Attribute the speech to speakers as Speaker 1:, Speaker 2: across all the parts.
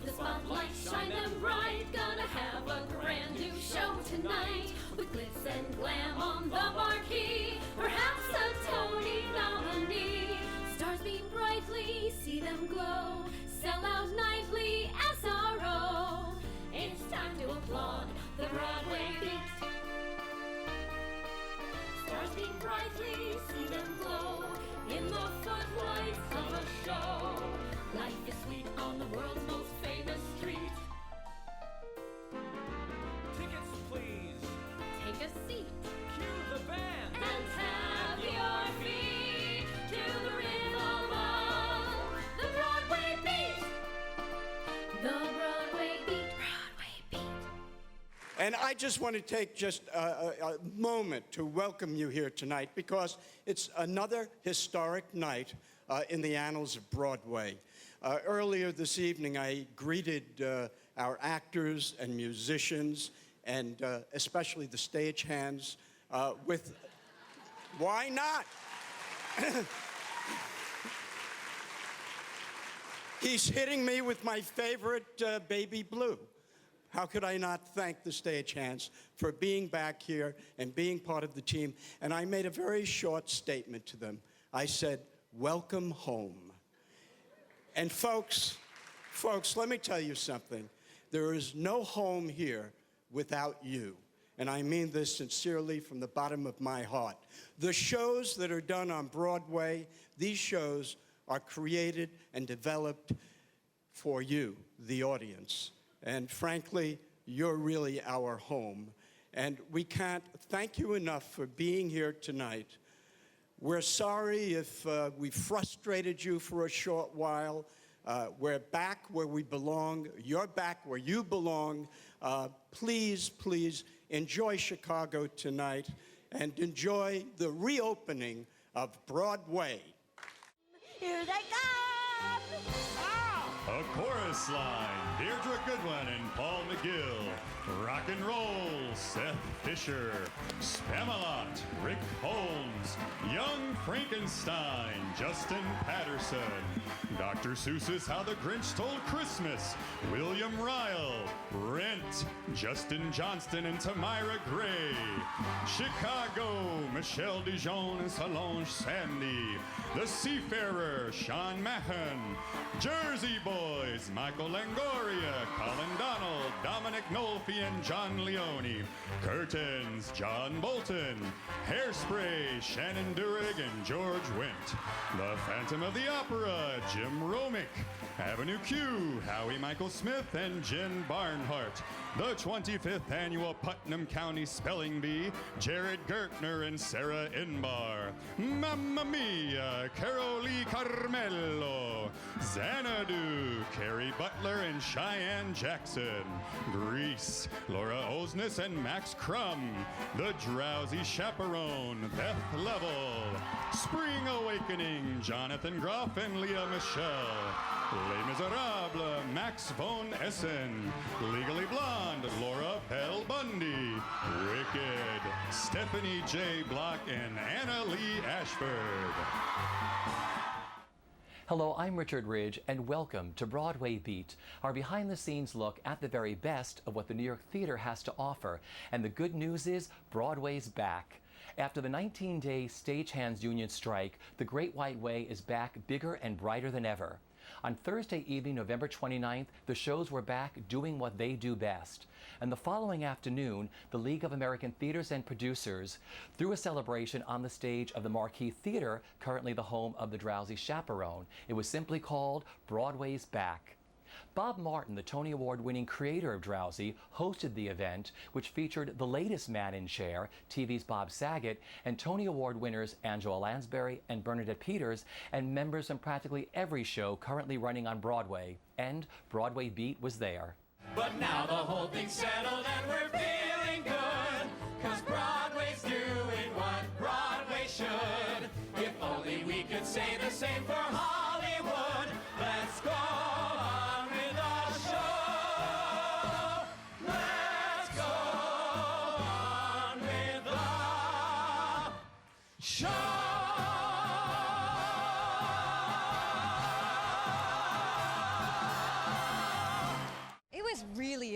Speaker 1: the spotlight, shine them bright. Gonna have a brand new show tonight, with glitz and glam on the marquee, perhaps a Tony nominee. Stars beam brightly, see them glow, sell out nightly, SRO. It's time to applaud the Broadway beat. Stars beam brightly, see them glow, in the footlights of a show. Life is sweet on the world's most famous street.
Speaker 2: Tickets, please.
Speaker 1: Take a seat
Speaker 2: Cue the band.
Speaker 1: and tap your feet to the rhythm of the Broadway beat. The Broadway beat, Broadway beat.
Speaker 3: And I just want to take just a moment to welcome you here tonight, because it's another historic night in the annals of Broadway. Earlier this evening, I greeted our actors and musicians, and especially the stagehands, with, why not? He's hitting me with my favorite Baby Blue. How could I not thank the stagehands for being back here and being part of the team? And I made a very short statement to them. I said, welcome home. And folks, let me tell you something. There is no home here without you. And I mean this sincerely from the bottom of my heart. The shows that are done on Broadway, these shows are created and developed for you, the audience. And frankly, you're really our home. And we can't thank you enough for being here tonight. We're sorry if we frustrated you for a short while. We're back where we belong. You're back where you belong. Please, please enjoy Chicago tonight and enjoy the reopening of Broadway.
Speaker 4: Here they come!
Speaker 5: A chorus line, Deirdre Goodwin and Paul McGill. Rock and roll, Seth Fisher. Spamalot, Rick Holmes. Young Frankenstein, Justin Patterson. Dr. Seuss's How the Grinch Stole Christmas, William Ryle. Rent, Justin Johnston and Tamira Gray. Chicago, Michelle Dijon and Solange Sandy. The Seafarer, Sean Mahon. Jersey Boys, Michael Langoria, Colin Donald, Dominic Nolfi, and John Leone. Curtains, John Bolton. Hairspray, Shannon Durig and George Wendt. The Phantom of the Opera, Jim Romick. Avenue Q, Howie Michael Smith and Jen Barnhart. The 25th Annual Putnam County Spelling Bee, Jared Gertner and Sarah Inbar. Mamma Mia, Carolee Carmelo. Xanadu, Carrie Butler and Cheyenne Jackson. Grease, Laura Osnes and Max Crum. The Drowsy Chaperone, Beth Level. Spring Awakening, Jonathan Groff and Leah Michelle. Les Miserables, Max von Essen. Legally Blonde, Laura Pell Bundy. Wicked, Stephanie J. Block and Anna Lee Ashford.
Speaker 6: Hello, I'm Richard Ridge, and welcome to Broadway Beat, our behind-the-scenes look at the very best of what the New York theater has to offer. And the good news is, Broadway's back. After the 19-day Stagehands Union strike, the Great White Way is back bigger and brighter than ever. On Thursday evening, November 29th, the shows were back doing what they do best. And the following afternoon, the League of American Theaters and Producers threw a celebration on the stage of the Marquis Theater, currently the home of the Drowsy Chaperone. It was simply called Broadway's Back. Bob Martin, the Tony Award-winning creator of Drowsy, hosted the event, which featured the latest man in chair, TV's Bob Saget, and Tony Award winners Angela Lansbury and Bernadette Peters, and members from practically every show currently running on Broadway. And Broadway Beat was there.
Speaker 2: But now the whole thing's settled and we're feeling good, 'cause Broadway's doing what Broadway should. If only we could say the same for Hollywood. Let's go on with our show. Let's go on with the show.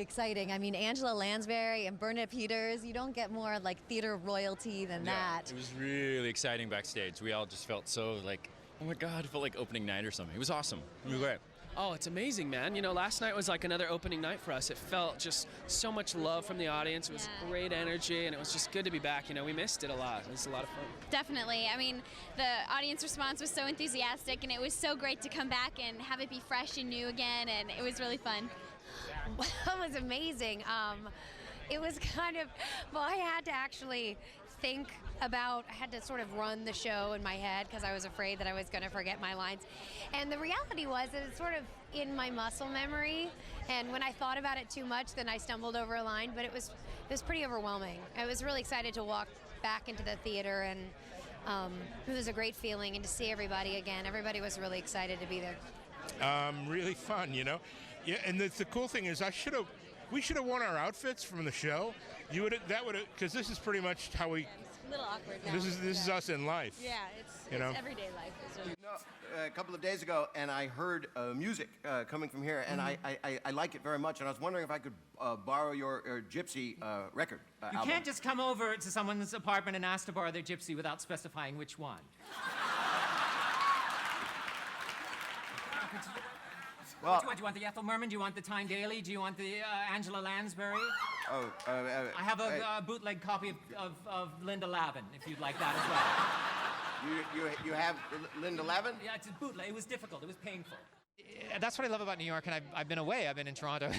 Speaker 7: exciting. I mean, Angela Lansbury and Bernadette Peters, you don't get more like theater royalty than that.
Speaker 8: It was really exciting backstage. We all just felt so like, oh my God, it felt like opening night or something. It was awesome. It was great.
Speaker 9: Oh, it's amazing, man. You know, last night was like another opening night for us. It felt just so much love from the audience. It was great energy, and it was just good to be back. You know, we missed it a lot. It was a lot of fun.
Speaker 10: Definitely. I mean, the audience response was so enthusiastic, and it was so great to come back and have it be fresh and new again, and it was really fun.
Speaker 7: Well, it was amazing. It was kind of, well, I had to actually think about, I had to sort of run the show in my head because I was afraid that I was going to forget my lines. And the reality was that it's sort of in my muscle memory, and when I thought about it too much, then I stumbled over a line, but it was pretty overwhelming. I was really excited to walk back into the theater, and it was a great feeling, and to see everybody again. Everybody was really excited to be there.
Speaker 11: Really fun, you know. Yeah, and the cool thing is, we should have worn our outfits from the show. Because this is pretty much how we.
Speaker 10: It's a little awkward now.
Speaker 11: This is us in life.
Speaker 10: Yeah, it's everyday life.
Speaker 12: A couple of days ago, and I heard music coming from here, and I like it very much. And I was wondering if I could borrow your Gypsy record album.
Speaker 13: You can't just come over to someone's apartment and ask to borrow their Gypsy without specifying which one.
Speaker 12: Well,
Speaker 13: do you want the Ethel Merman? Do you want the Tyne Daly? Do you want the Angela Lansbury?
Speaker 12: I
Speaker 13: have a bootleg copy of Linda Lavin, if you'd like that as well.
Speaker 12: You have Linda Lavin?
Speaker 13: Yeah, it's a bootleg. It was difficult. It was painful.
Speaker 14: That's what I love about New York, and I've been away. I've been in Toronto.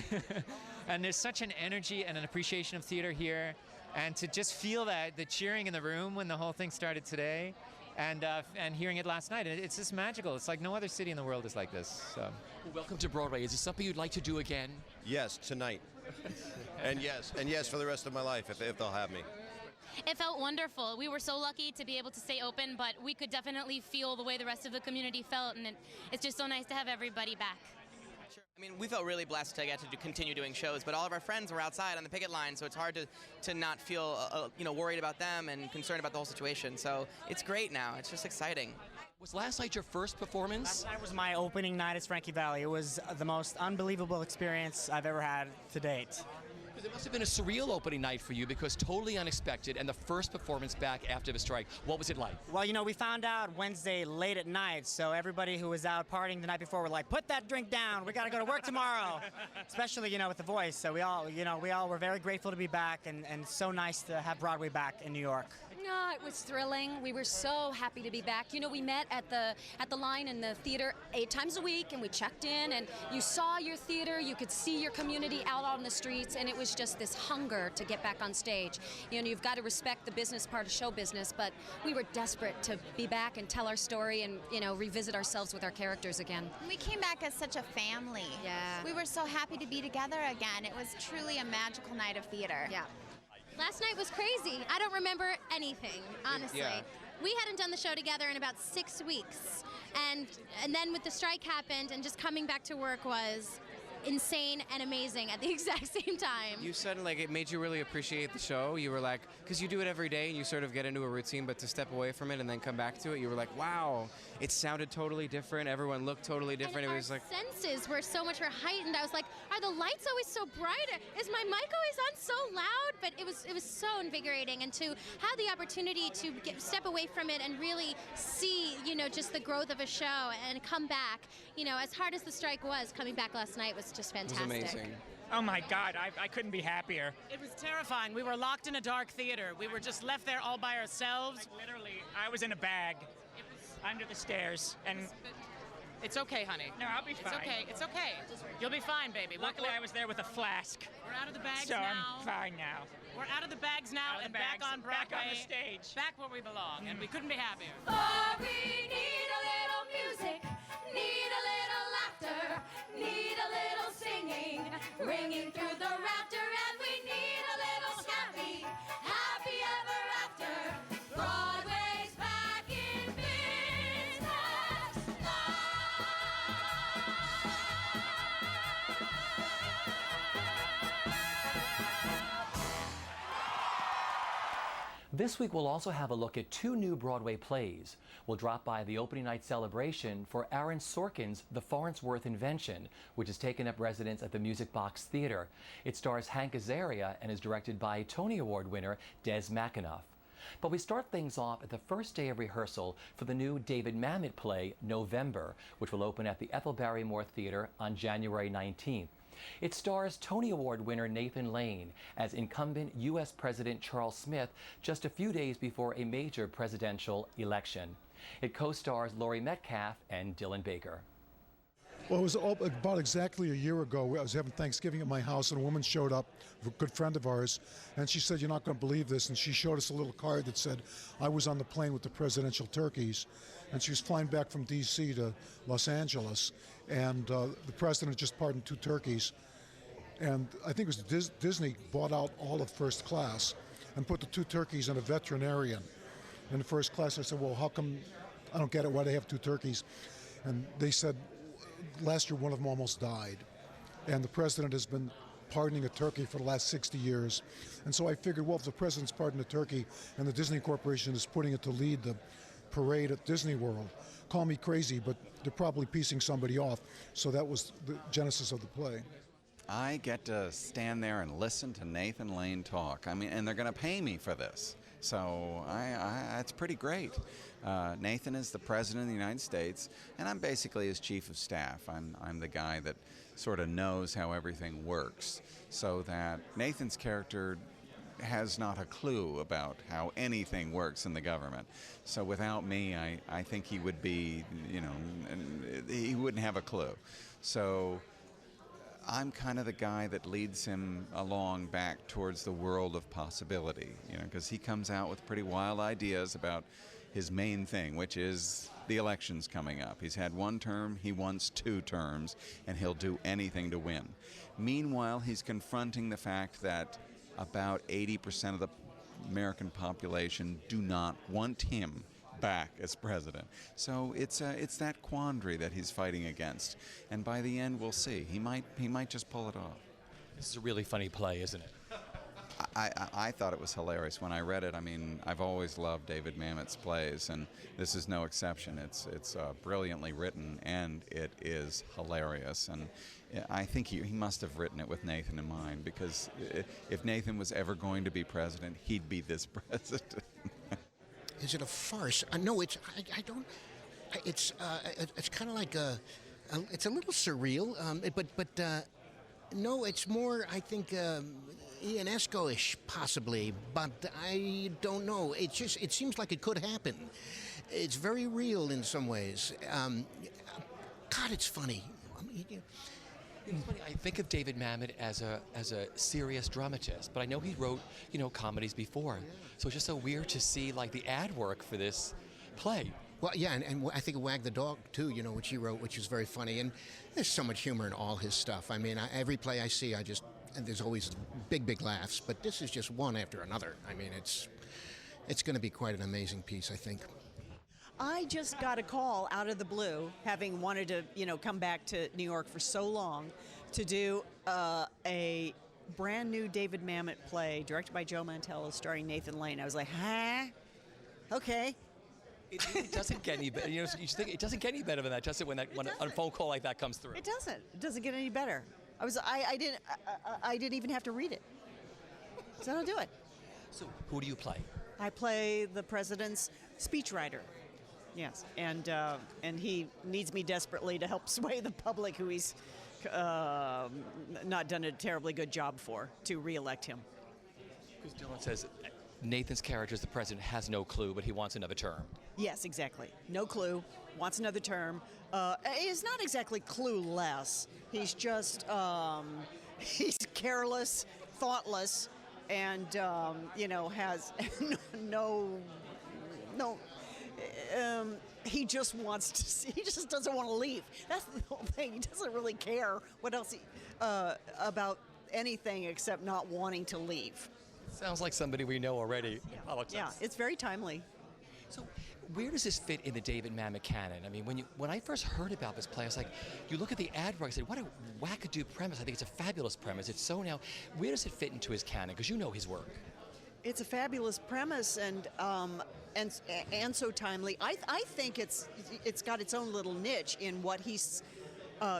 Speaker 14: And there's such an energy and an appreciation of theater here. And to just feel the cheering in the room when the whole thing started today, and hearing it last night, it's just magical. It's like no other city in the world is like this. So.
Speaker 6: Well, welcome to Broadway. Is this something you'd like to do again?
Speaker 12: Yes, tonight. and yes, for the rest of my life, if they'll have me.
Speaker 10: It felt wonderful. We were so lucky to be able to stay open, but we could definitely feel the way the rest of the community felt, and it's just so nice to have everybody back.
Speaker 15: Sure. I mean, we felt really blessed to get to continue doing shows, but all of our friends were outside on the picket line, so it's hard to not feel worried about them and concerned about the whole situation. So it's great now. It's just exciting.
Speaker 6: Was last night your first performance?
Speaker 16: Last night was my opening night as Frankie Valli. It was the most unbelievable experience I've ever had to date.
Speaker 6: It must have been a surreal opening night for you because totally unexpected and the first performance back after the strike. What was it like?
Speaker 16: Well, you know, we found out Wednesday late at night, so everybody who was out partying the night before were like, put that drink down, we got to go to work tomorrow. Especially, with The Voice. So we all were very grateful to be back, and so nice to have Broadway back in New York.
Speaker 7: No, it was thrilling. We were so happy to be back. We met at the line in the theater 8 times a week, and we checked in, and you saw your theater, you could see your community out on the streets, and it was just this hunger to get back on stage. You've got to respect the business part of show business, but we were desperate to be back and tell our story and, revisit ourselves with our characters again.
Speaker 10: We came back as such a family.
Speaker 7: Yeah.
Speaker 10: We were so happy to be together again. It was truly a magical night of theater.
Speaker 7: Yeah.
Speaker 10: Last night was crazy. I don't remember anything, honestly.
Speaker 12: Yeah.
Speaker 10: We hadn't done the show together in about 6 weeks. And then with the strike happened, and just coming back to work was insane and amazing at the exact same time.
Speaker 15: You said it made you really appreciate the show. You were like, because you do it every day and you sort of get into a routine, but to step away from it and then come back to it, you were like, wow, it sounded totally different. Everyone looked totally different.
Speaker 10: And
Speaker 15: it was like
Speaker 10: senses were so much more heightened. I was like, are the lights always so bright? Is my mic always on so loud? But it was so invigorating, and to have the opportunity to step away from it and really see, just the growth of a show and come back. As hard as the strike was, coming back last night was just fantastic.
Speaker 15: It was amazing.
Speaker 16: Oh my God, I couldn't be happier. It was terrifying. We were locked in a dark theater. We were just left there all by ourselves. Literally, I was in a bag under the stairs, and
Speaker 13: It's okay, honey.
Speaker 16: no, I'll be fine.
Speaker 13: It's okay. You'll be fine, baby.
Speaker 16: Luckily, I was there with a flask,
Speaker 13: We're out of the bags
Speaker 16: so
Speaker 13: now.
Speaker 16: I'm fine now.
Speaker 13: We're out of the bags now
Speaker 16: Out of
Speaker 13: and
Speaker 16: the
Speaker 13: back
Speaker 16: bags,
Speaker 13: on Broadway.
Speaker 16: back on the stage.
Speaker 13: Back where we belong, and we couldn't be happier.
Speaker 1: Oh, we need a little music, need a little laughter, need a little singing, ringing through the rafter, and we need a little happy, happy ever after. Broadway's back in business now.
Speaker 6: This week we'll also have a look at 2 new Broadway plays. We'll drop by the opening night celebration for Aaron Sorkin's The Farnsworth Invention, which has taken up residence at the Music Box Theater. It stars Hank Azaria and is directed by Tony Award winner Des McAnuff. But we start things off at the first day of rehearsal for the new David Mamet play, November, which will open at the Ethel Barrymore Theater on January 19th. It stars Tony Award winner Nathan Lane as incumbent U.S. President Charles Smith just a few days before a major presidential election. It co-stars Laurie Metcalf and Dylan Baker.
Speaker 17: Well, it was about exactly a year ago. I was having Thanksgiving at my house, and a woman showed up, a good friend of ours, and she said, "You're not going to believe this." And she showed us a little card that said, "I was on the plane with the presidential turkeys," and she was flying back from D.C. to Los Angeles, and the president just pardoned 2 turkeys, and I think it was Disney bought out all of first class and put the 2 turkeys in a veterinarian in the first class. I said, "Well, how come? I don't get it. Why do they have 2 turkeys?" And they said, last year one of them almost died, and the president has been pardoning a turkey for the last 60 years. And so I figured, well, if the president's pardoned a turkey and the Disney Corporation is putting it to lead the parade at Disney World, call me crazy, but they're probably piecing somebody off. So that was the genesis of the play.
Speaker 18: I get to stand there and listen to Nathan Lane talk. I mean, and they're going to pay me for this. So it's pretty great. Nathan is the President of the United States, and I'm basically his chief of staff. I'm the guy that sort of knows how everything works, so that Nathan's character has not a clue about how anything works in the government. So without me, I think he would be, he wouldn't have a clue. So I'm kind of the guy that leads him along back towards the world of possibility, because he comes out with pretty wild ideas about his main thing, which is the elections coming up. He's had 1 term, he wants 2 terms, and he'll do anything to win. Meanwhile, he's confronting the fact that about 80% of the American population do not want him back as president. So it's that quandary that he's fighting against, and by the end we'll see. He might just pull it off.
Speaker 6: This is a really funny play, isn't it?
Speaker 18: I thought it was hilarious when I read it. I mean, I've always loved David Mamet's plays, and this is no exception. It's brilliantly written, and it is hilarious. And I think he must have written it with Nathan in mind, because if Nathan was ever going to be president, he'd be this president.
Speaker 19: Is it a farce? No, it's. I don't. It's kind of like it's a little surreal, but no, it's more. I think Ionesco-ish, possibly, but I don't know. It seems like it could happen. It's very real in some ways. God, it's funny.
Speaker 6: It's funny, I think of David Mamet as a serious dramatist, but I know he wrote, comedies before. So it's just so weird to see like the ad work for this play.
Speaker 19: Well, yeah, and I think of Wag the Dog, too, which he wrote, which is very funny. And there's so much humor in all his stuff. I mean, every play I see, and there's always big laughs, but this is just one after another. I mean, it's going to be quite an amazing piece, I think.
Speaker 4: I just got a call out of the blue, having wanted to, come back to New York for so long, to do a brand new David Mamet play directed by Joe Mantello, starring Nathan Lane. I was like, huh? Okay.
Speaker 6: It really doesn't get any better. You think it doesn't get any better than that, does it? When a phone call like that comes through.
Speaker 4: It doesn't. It doesn't get any better. I didn't even have to read it. So I don't do it.
Speaker 6: So who do you play?
Speaker 4: I play the president's speechwriter. Yes, and he needs me desperately to help sway the public, who he's not done a terribly good job for, to re-elect him.
Speaker 6: Because Dylan says Nathan's character as the president has no clue, but he wants another term.
Speaker 4: Yes, exactly. No clue. Wants another term. He's not exactly clueless. He's just he's careless, thoughtless, and has no. He just wants to. He just doesn't want to leave. That's the whole thing. He doesn't really care what else about anything except not wanting to leave.
Speaker 6: Sounds like somebody we know already.
Speaker 4: Yeah, it's very timely.
Speaker 6: So, where does this fit in the David Mamet canon? I mean, when I first heard about this play, I was like, you look at the ad work, I said, what a wackadoo premise. I think it's a fabulous premise. It's so now. Where does it fit into his canon? Because you know his work.
Speaker 4: It's a fabulous premise and so timely. I think it's got its own little niche in what he's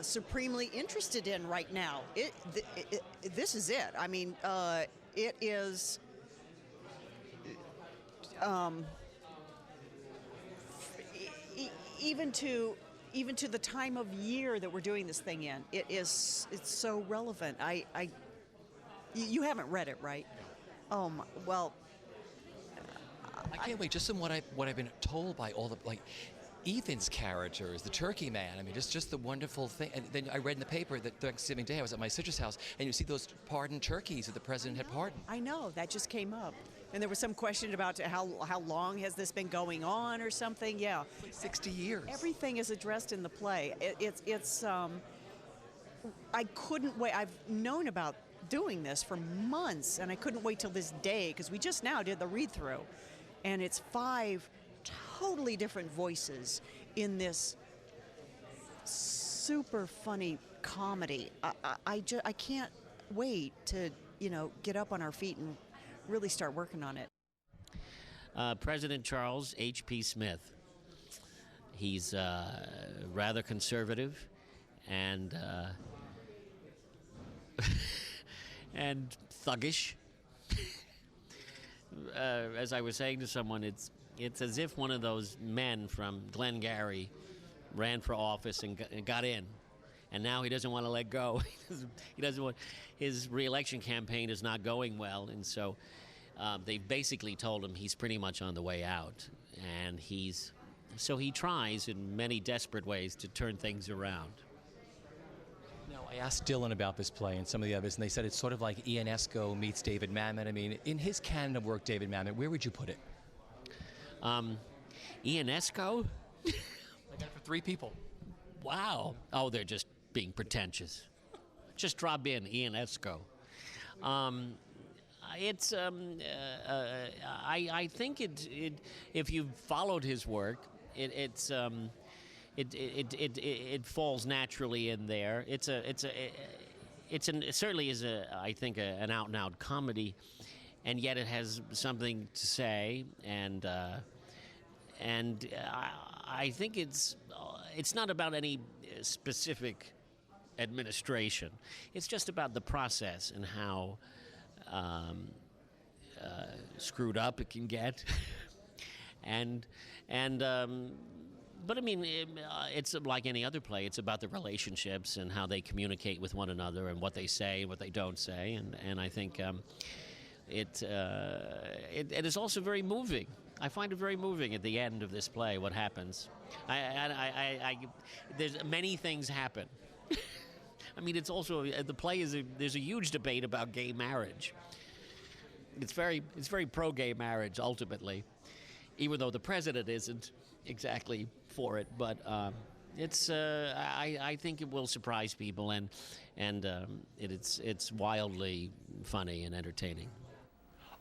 Speaker 4: supremely interested in right now. This is it. I mean, it is. Even to the time of year that we're doing this thing in, it's so relevant. You haven't read it, right? Oh my, well.
Speaker 6: I can't wait. Just from what I've been told by all the Ethan's characters, the Turkey Man. I mean, just the wonderful thing. And then I read in the paper that Thanksgiving Day I was at my sister's house, and you see those pardoned turkeys that the president had pardoned.
Speaker 4: I know that just came up, and there was some question about how long has this been going on or something. Yeah,
Speaker 6: 60 years.
Speaker 4: Everything is addressed in the play. It's I couldn't wait. I've known about doing this for months, and I couldn't wait till this day because we just now did the read-through, and it's 5 totally different voices in this super funny comedy. I can't wait to get up on our feet and really start working on it.
Speaker 20: President Charles H.P. Smith. He's rather conservative and and thuggish. As I was saying to someone, it's as if one of those men from Glengarry ran for office and got in, and now he doesn't want to let go. He doesn't want, his re-election campaign is not going well, and so they basically told him he's pretty much on the way out, and he tries in many desperate ways to turn things around.
Speaker 6: Now, I asked Dylan about this play and some of the others, and they said it's sort of like Ionesco meets David Mamet. I mean, in his canon of work, David Mamet, where would you put it?
Speaker 20: Ionesco?
Speaker 6: I got it for 3 people.
Speaker 20: Wow. Oh, they're just being pretentious. Just drop in Ionesco. I think if you've followed his work, it falls naturally in there. It certainly is I think an out and out comedy, and yet it has something to say, and I think it's not about any specific administration. It's just about the process and how screwed up it can get, but I mean, it's like any other play. It's about the relationships and how they communicate with one another and what they say and what they don't say. And I think it is also very moving. I find it very moving at the end of this play, what happens. There's many things happen. I mean, it's also, the play there's a huge debate about gay marriage. It's very pro-gay marriage, ultimately, even though the president isn't exactly for it, but I think it will surprise people, and it's wildly funny and entertaining.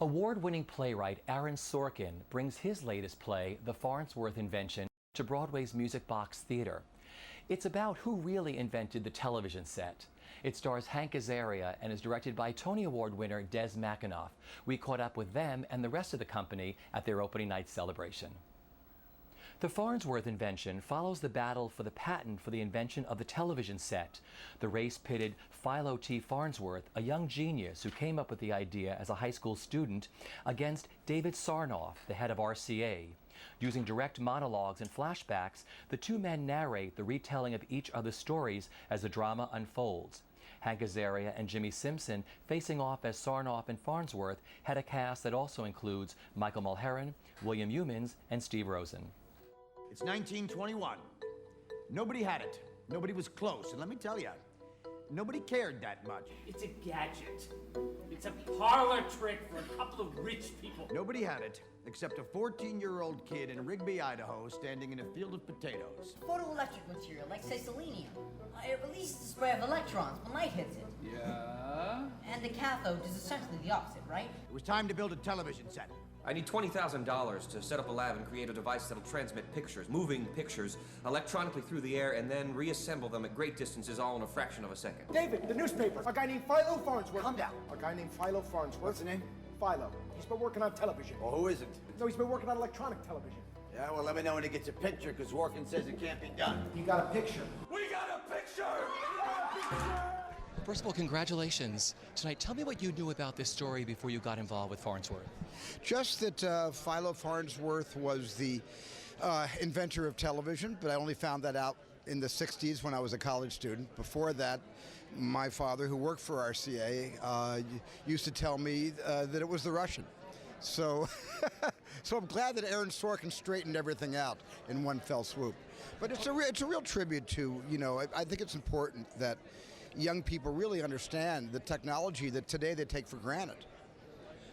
Speaker 6: Award-winning playwright Aaron Sorkin brings his latest play, The Farnsworth Invention, to Broadway's Music Box Theater. It's about who really invented the television set. It stars Hank Azaria and is directed by Tony Award winner Des McAnuff. We caught up with them and the rest of the company at their opening night celebration. The Farnsworth Invention follows the battle for the patent for the invention of the television set. The race pitted Philo T. Farnsworth, a young genius who came up with the idea as a high school student, against David Sarnoff, the head of RCA. Using direct monologues and flashbacks, the 2 men narrate the retelling of each other's stories as the drama unfolds. Hank Azaria and Jimmy Simpson, facing off as Sarnoff and Farnsworth, had a cast that also includes Michael Mulheron, William Humans, and Steve Rosen.
Speaker 21: It's 1921. Nobody had it. Nobody was close. And let me tell you, nobody cared that much.
Speaker 22: It's a gadget. It's a parlor trick for a couple of rich people.
Speaker 21: Nobody had it except a 14-year-old kid in Rigby, Idaho, standing in a field of potatoes.
Speaker 23: Photoelectric material, like say selenium. It releases a spray of electrons when light hits it.
Speaker 21: Yeah?
Speaker 23: And the cathode is essentially the opposite, right?
Speaker 21: It was time to build a television set.
Speaker 24: I need $20,000 to set up a lab and create a device that'll transmit pictures, moving pictures, electronically through the air and then reassemble them at great distances all in a fraction of a second.
Speaker 21: David, the newspaper. A guy named Philo Farnsworth. Calm down. A guy named Philo Farnsworth. What's the name?
Speaker 2: Philo. He's been working on television.
Speaker 21: Well, who isn't?
Speaker 2: No, he's been working on electronic television.
Speaker 21: Yeah, well, let me know when he gets a picture, because Workin says it can't be done.
Speaker 2: You got a picture?
Speaker 21: We got a picture!
Speaker 6: First of all, congratulations. Tonight, tell me what you knew about this story before you got involved with Farnsworth.
Speaker 3: Just that Philo Farnsworth was the inventor of television, but I only found that out in the 60s when I was a college student. Before that, my father, who worked for RCA, used to tell me that it was the Russian. So, so I'm glad that Aaron Sorkin straightened everything out in one fell swoop. But it's a real tribute to, you know, I think it's important that young people really understand the technology that today they take for granted.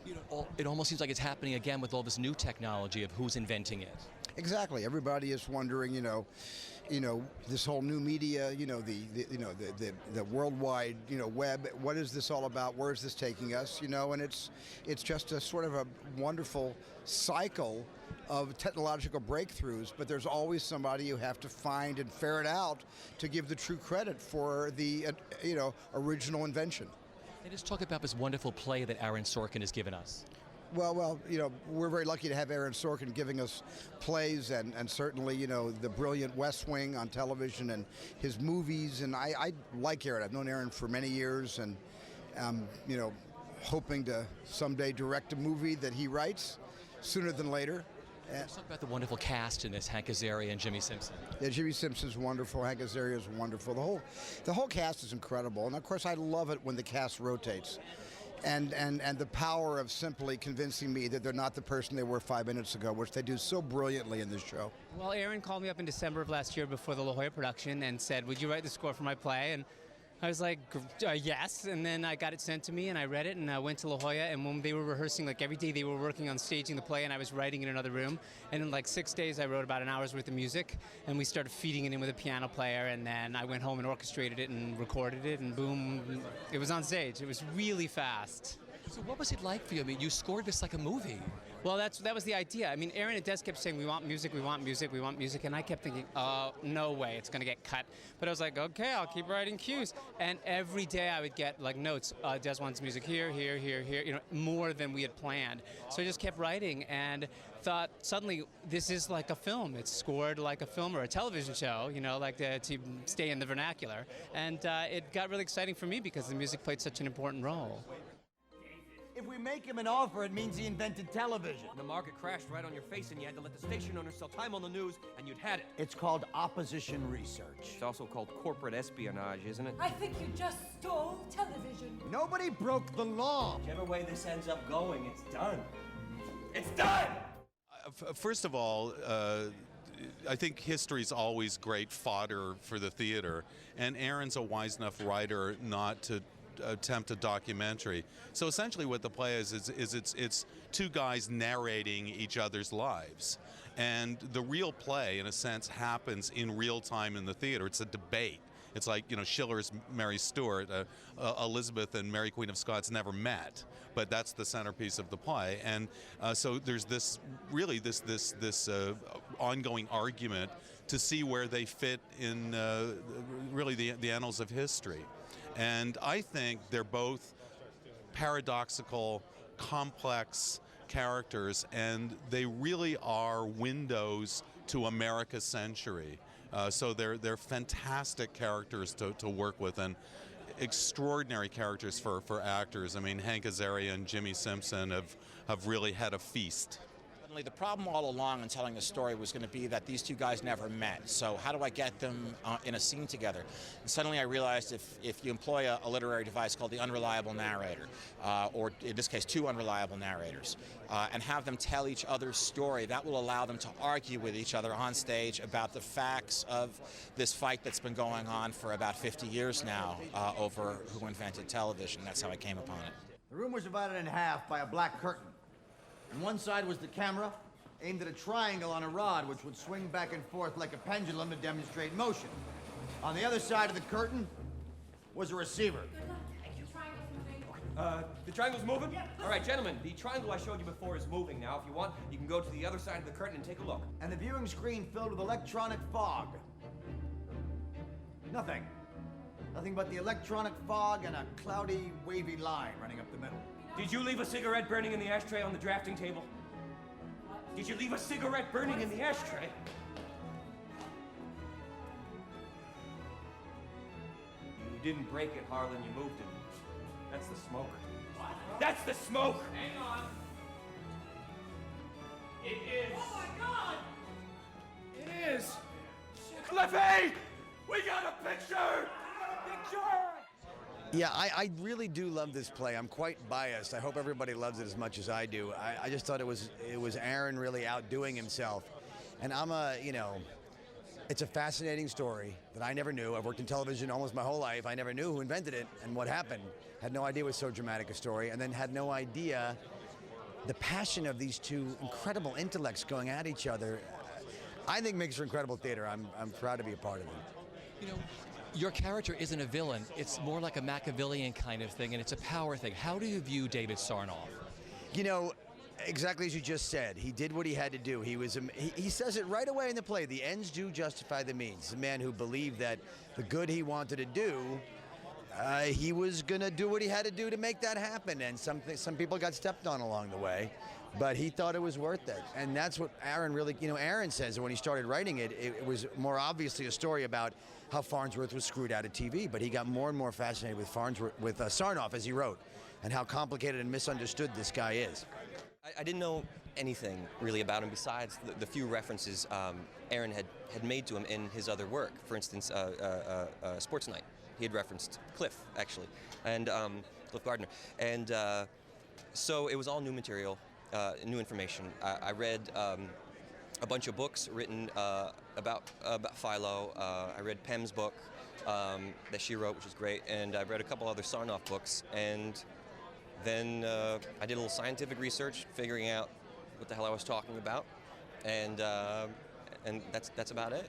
Speaker 6: You know, it almost seems like it's happening again with all this new technology of who's inventing it.
Speaker 3: Exactly. Everybody is wondering, you know, this whole new media, the worldwide, web. What is this all about? Where is this taking us? And it's just a sort of a wonderful cycle of technological breakthroughs. But there's always somebody you have to find and ferret out to give the true credit for the, original invention.
Speaker 6: And just talk about this wonderful play that Aaron Sorkin has given us.
Speaker 3: Well, we're very lucky to have Aaron Sorkin giving us plays and certainly, the brilliant West Wing on television and his movies. And I like Aaron. I've known Aaron for many years and, hoping to someday direct a movie that he writes sooner than later.
Speaker 6: Let's talk about the wonderful cast in this, Hank Azaria and Jimmy Simpson.
Speaker 3: Yeah, Jimmy Simpson's wonderful. Hank Azaria is wonderful. The whole cast is incredible. And, of course, I love it when the cast rotates. And the power of simply convincing me that they're not the person they were 5 minutes ago, which they do so brilliantly in this show.
Speaker 5: Well, Aaron called me up in December of last year before the La Jolla production and said, would you write the score for my play? And I was like, yes. And then I got it sent to me and I read it and I went to La Jolla. And when they were rehearsing, like every day they were working on staging the play and I was writing in another room. And in like 6 days, I wrote about an hour's worth of music and we started feeding it in with a piano player. And then I went home and orchestrated it and recorded it and boom, it was on stage. It was really fast.
Speaker 6: So what was it like for you? I mean, you scored this like a movie.
Speaker 5: Well, that was the idea. I mean, Aaron and Des kept saying, we want music, we want music, we want music. And I kept thinking, no way, it's going to get cut. But I was like, okay, I'll keep writing cues. And every day I would get like notes, Des wants music here, here, here, here, more than we had planned. So I just kept writing and thought suddenly this is like a film. It's scored like a film or a television show, like to stay in the vernacular. And it got really exciting for me because the music played such an important role.
Speaker 21: If we make him an offer, it means he invented television.
Speaker 24: The market crashed right on your face, and you had to let the station owner sell time on the news, and you'd had it.
Speaker 21: It's called opposition research.
Speaker 24: It's also called corporate espionage, isn't it?
Speaker 1: I think you just stole television.
Speaker 21: Nobody broke the law.
Speaker 24: Whichever way this ends up going, it's done. It's done!
Speaker 8: First of all, I think history's always great fodder for the theater, and Aaron's a wise enough writer not to attempt a documentary. So essentially what the play is it's two guys narrating each other's lives. And the real play, in a sense, happens in real time in the theater. It's a debate. It's like, Schiller's Mary Stuart, Elizabeth and Mary Queen of Scots never met, but that's the centerpiece of the play. And so there's this ongoing argument to see where they fit in really the annals of history. And I think they're both paradoxical, complex characters, and they really are windows to America's century. So they're fantastic characters to work with, and extraordinary characters for actors. I mean, Hank Azaria and Jimmy Simpson have really had a feast.
Speaker 25: The problem all along in telling the story was going to be that these two guys never met. So how do I get them in a scene together? And suddenly I realized if you employ a literary device called the unreliable narrator, or in this case, two unreliable narrators, and have them tell each other's story, that will allow them to argue with each other on stage about the facts of this fight that's been going on for about 50 years now over who invented television. That's how I came upon it.
Speaker 21: The room was divided in half by a black curtain. On one side was the camera, aimed at a triangle on a rod, which would swing back and forth like a pendulum to demonstrate motion. On the other side of the curtain was a receiver.
Speaker 24: The triangle's moving? Yeah. All right, gentlemen, the triangle I showed you before is moving now. If you want, you can go to the other side of the curtain and take a look.
Speaker 21: And the viewing screen filled with electronic fog. Nothing. Nothing but the electronic fog and a cloudy, wavy line running up the middle.
Speaker 24: Did you leave a cigarette burning in the ashtray on the drafting table? Did you leave a cigarette burning in the ashtray? You didn't break it, Harlan, you moved it. That's the smoke. What? That's the smoke!
Speaker 22: Hang on. It is. Oh my God!
Speaker 24: It is! Cliffy! We got a picture! We got a picture!
Speaker 7: Yeah, I really do love this play. I'm quite biased. I hope everybody loves it as much as I do. I just thought it was Aaron really outdoing himself. And it's a fascinating story that I never knew. I've worked in television almost my whole life. I never knew who invented it and what happened. Had no idea it was so dramatic a story, and then had no idea the passion of these two incredible intellects going at each other. I think makes for incredible theater. I'm proud to be a part of it.
Speaker 6: You know, your character isn't a villain. It's more like a Machiavellian kind of thing, and it's a power thing. How do you view David Sarnoff?
Speaker 7: You know, exactly as you just said, he did what he had to do. He says it right away in the play. The ends do justify the means. The man who believed that the good he wanted to do, he was going to do what he had to do to make that happen. And some people got stepped on along the way, but he thought it was worth it. And that's what Aaron really, Aaron says that when he started writing it, it was more obviously a story about how Farnsworth was screwed out of TV, but he got more and more fascinated with Sarnoff as he wrote, and how complicated and misunderstood this guy is.
Speaker 9: I didn't know anything really about him besides the few references Aaron had made to him in his other work. For instance, Sports Night. He had referenced Cliff, actually, and Cliff Gardner. And so it was all new material, new information. I read a bunch of books written about Philo. I read Pem's book that she wrote, which was great, and I read a couple other Sarnoff books, and then I did a little scientific research, figuring out what the hell I was talking about, and that's about it.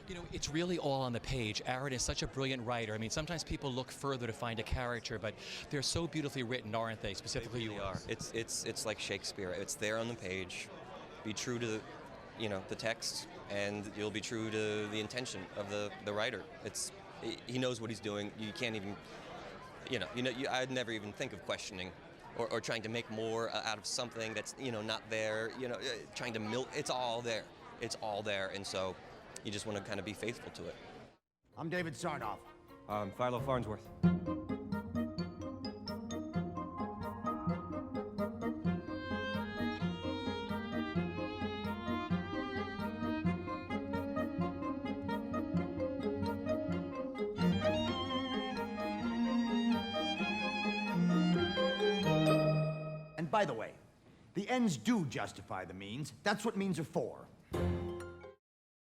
Speaker 6: You know, it's really all on the page. Aaron is such a brilliant writer. I mean, sometimes people look further to find a character, but they're so beautifully written, aren't they? Specifically,
Speaker 9: you are. It's like Shakespeare. It's there on the page. Be true to the text, and you'll be true to the intention of the writer. He knows what he's doing. You can't even, I'd never even think of questioning or trying to make more out of something that's not there. Trying to milk. It's all there. It's all there, and so you just want to kind of be faithful to it.
Speaker 21: I'm David Sarnoff.
Speaker 24: Philo Farnsworth.
Speaker 21: And by the way, the ends do justify the means. That's what means are for.